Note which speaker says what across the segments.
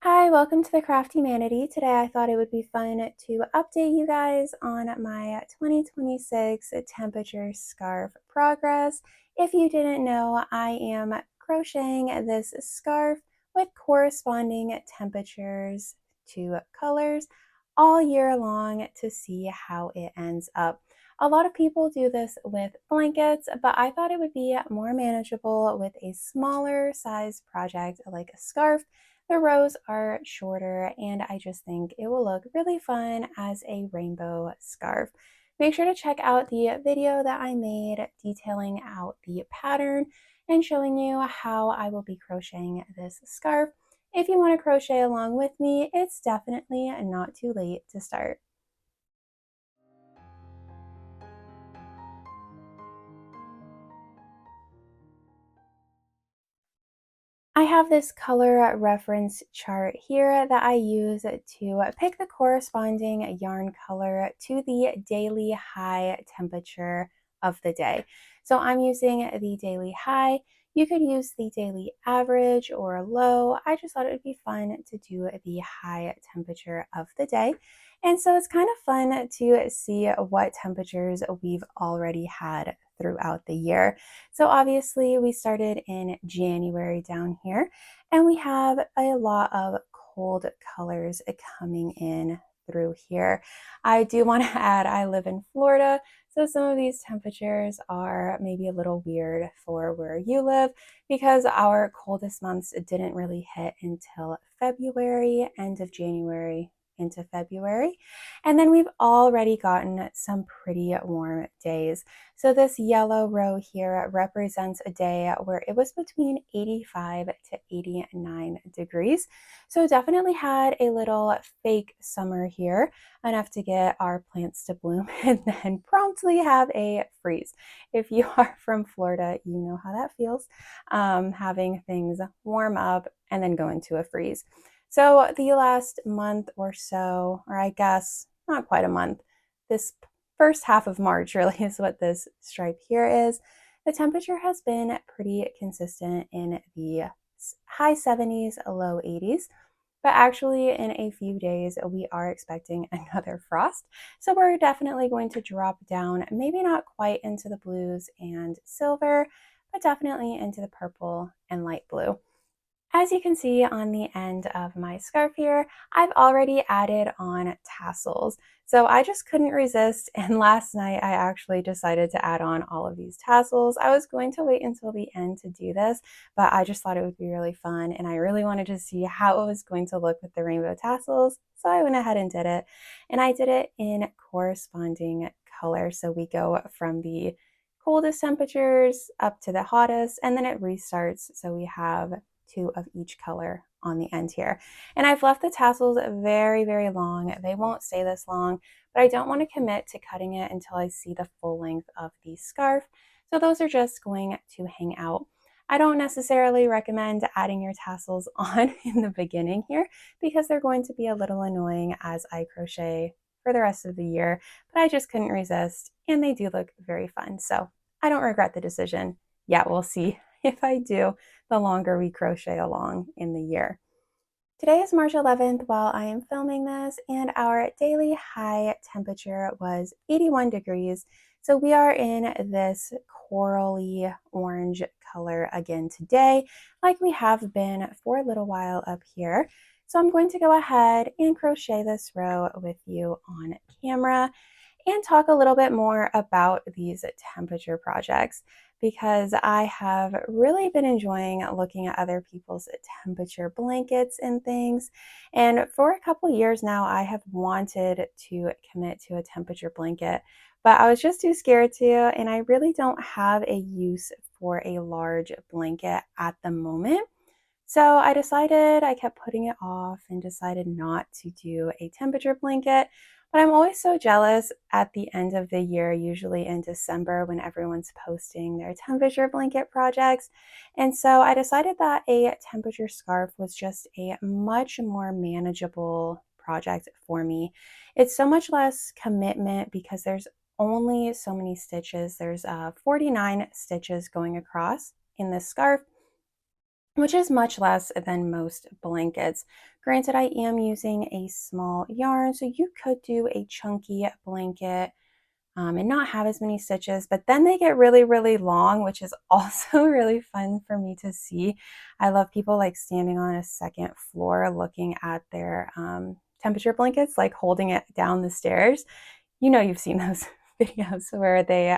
Speaker 1: Hi, welcome to the Craft Humanity. Today I thought it would be fun to update you guys on my 2026 temperature scarf progress. If you didn't know, I am crocheting this scarf with corresponding temperatures to colors all year long to see how it ends up. A lot of people do this with blankets, but I thought it would be more manageable with a smaller size project like a scarf. The rows are shorter, and I just think it will look really fun as a rainbow scarf. Make sure to check out the video that I made detailing out the pattern and showing you how I will be crocheting this scarf. If you want to crochet along with me, it's definitely not too late to start. I have this color reference chart here that I use to pick the corresponding yarn color to the daily high temperature of the day. So I'm using the daily high. You could use the daily average or low. I just thought it would be fun to do the high temperature of the day. And so it's kind of fun to see what temperatures we've already had throughout the year. So obviously we started in January down here, and we have a lot of cold colors coming in through here. I do want to add I live in Florida, so some of these temperatures are maybe a little weird for where you live because our coldest months didn't really hit until February, end of January into February. And then we've already gotten some pretty warm days. So this yellow row here represents a day where it was between 85 to 89 degrees. So definitely had a little fake summer here, enough to get our plants to bloom and then promptly have a freeze. If you are from Florida, you know how that feels, having things warm up and then go into a freeze. So the last month or so, or I guess not quite a month, this first half of March really is what this stripe here is. The temperature has been pretty consistent in the high 70s, low 80s. But actually, in a few days, we are expecting another frost. So we're definitely going to drop down, maybe not quite into the blues and silver, but definitely into the purple and light blue. As you can see on the end of my scarf here, I've already added on tassels. So I just couldn't resist, and last night I actually decided to add on all of these tassels. I was going to wait until the end to do this, but I just thought it would be really fun, and I really wanted to see how it was going to look with the rainbow tassels. So I went ahead and did it, and I did it in corresponding color. So we go from the coldest temperatures up to the hottest, and then it restarts. So we have two of each color on the end here. And I've left the tassels very, very long. They won't stay this long, but I don't want to commit to cutting it until I see the full length of the scarf. So those are just going to hang out. I don't necessarily recommend adding your tassels on in the beginning here because they're going to be a little annoying as I crochet for the rest of the year, but I just couldn't resist and they do look very fun. So I don't regret the decision. Yet we'll see if I do the longer we crochet along in the year. Today is March 11th while I am filming this, and our daily high temperature was 81 degrees. So we are in this corally orange color again today, like we have been for a little while up here. So I'm going to go ahead and crochet this row with you on camera and talk a little bit more about these temperature projects because I have really been enjoying looking at other people's temperature blankets and things. And for a couple years now, I have wanted to commit to a temperature blanket, but I was just too scared to, and I really don't have a use for a large blanket at the moment. So I kept putting it off and decided not to do a temperature blanket. But I'm always so jealous at the end of the year, usually in December when everyone's posting their temperature blanket projects. And so I decided that a temperature scarf was just a much more manageable project for me. It's so much less commitment because there's only so many stitches. There's 49 stitches going across in this scarf. which is much less than most blankets. Granted, I am using a small yarn, so you could do a chunky blanket and not have as many stitches, but then they get really, really long, which is also really fun for me to see. I love people like standing on a second floor looking at their temperature blankets, like holding it down the stairs. You know, you've seen those videos where they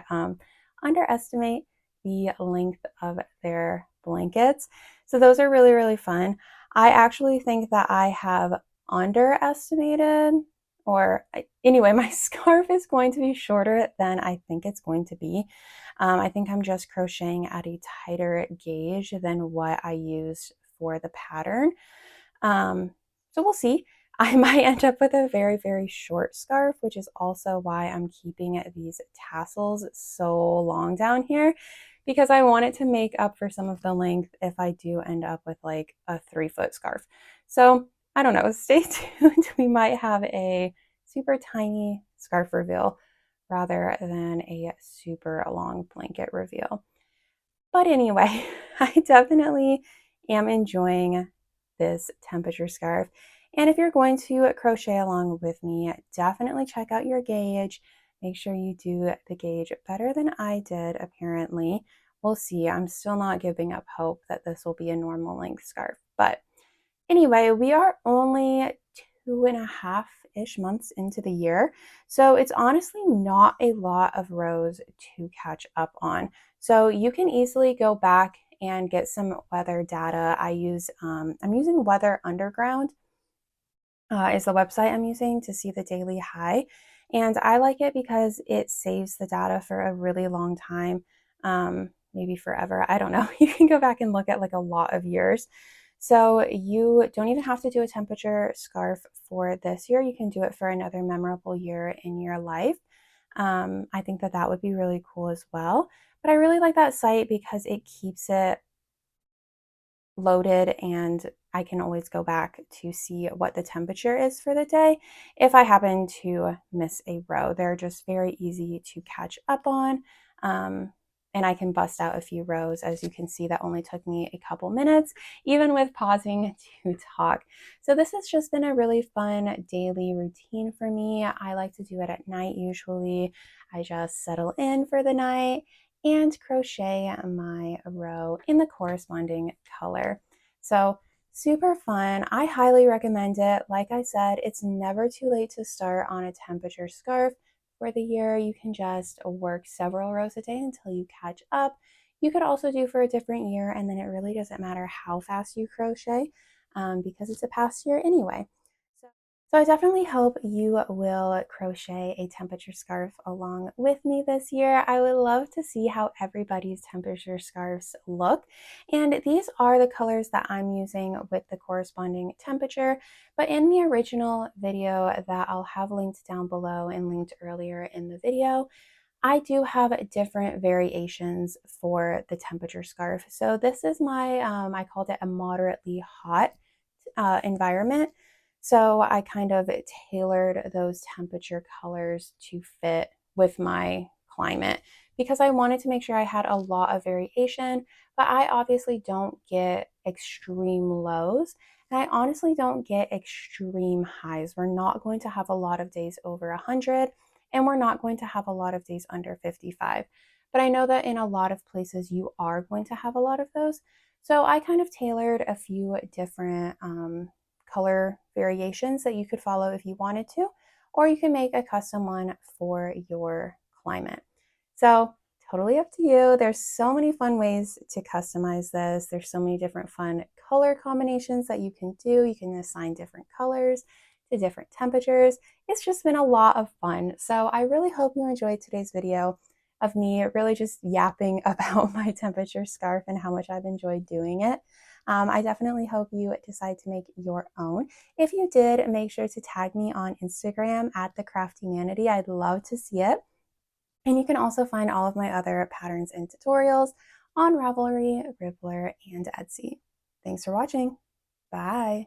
Speaker 1: underestimate the length of their blankets. So those are really, really fun. I actually think that I have underestimated, or anyway, my scarf is going to be shorter than I think it's going to be. I think I'm just crocheting at a tighter gauge than what I used for the pattern. So we'll see. I might end up with a very, very short scarf, which is also why I'm keeping these tassels so long down here, because I want it to make up for some of the length if I do end up with like a 3-foot scarf. So I don't know, stay tuned. We might have a super tiny scarf reveal rather than a super long blanket reveal. But anyway, I definitely am enjoying this temperature scarf. And if you're going to crochet along with me, definitely check out your gauge. Make sure you do the gauge better than I did, apparently. We'll see. I'm still not giving up hope that this will be a normal length scarf. But anyway, we are only 2.5-ish months into the year. So it's honestly not a lot of rows to catch up on. So you can easily go back and get some weather data. I'm using Weather Underground is the website I'm using to see the daily high. And I like it because it saves the data for a really long time, maybe forever. I don't know. You can go back and look at like a lot of years. So you don't even have to do a temperature scarf for this year. You can do it for another memorable year in your life. I think that that would be really cool as well. But I really like that site because it keeps it loaded and I can always go back to see what the temperature is for the day if I happen to miss a row. They're just very easy to catch up on. And I can bust out a few rows. As you can see, that only took me a couple minutes, even with pausing to talk. So this has just been a really fun daily routine for me. I like to do it at night usually. I just settle in for the night and crochet my row in the corresponding color. So super fun. I highly recommend it. Like I said, it's never too late to start on a temperature scarf. For the year, you can just work several rows a day until you catch up. You could also do for a different year, and then it really doesn't matter how fast you crochet because it's a past year anyway. So I definitely hope you will crochet a temperature scarf along with me this year. I would love to see how everybody's temperature scarves look. And these are the colors that I'm using with the corresponding temperature. But in the original video that I'll have linked down below and linked earlier in the video, I do have different variations for the temperature scarf. So this is I called it a moderately hot environment. So I kind of tailored those temperature colors to fit with my climate because I wanted to make sure I had a lot of variation, but I obviously don't get extreme lows. And I honestly don't get extreme highs. We're not going to have a lot of days over 100, and we're not going to have a lot of days under 55. But I know that in a lot of places you are going to have a lot of those. So I kind of tailored a few different color variations that you could follow if you wanted to, or you can make a custom one for your climate. So totally up to you. There's so many fun ways to customize this. There's so many different fun color combinations that you can do. You can assign different colors to different temperatures. It's just been a lot of fun. So I really hope you enjoyed today's video of me really just yapping about my temperature scarf and how much I've enjoyed doing it. I definitely hope you decide to make your own. If you did, make sure to tag me on Instagram at @thecraftymanity. I'd love to see it. And you can also find all of my other patterns and tutorials on Ravelry, Rippler, and Etsy. Thanks for watching. Bye.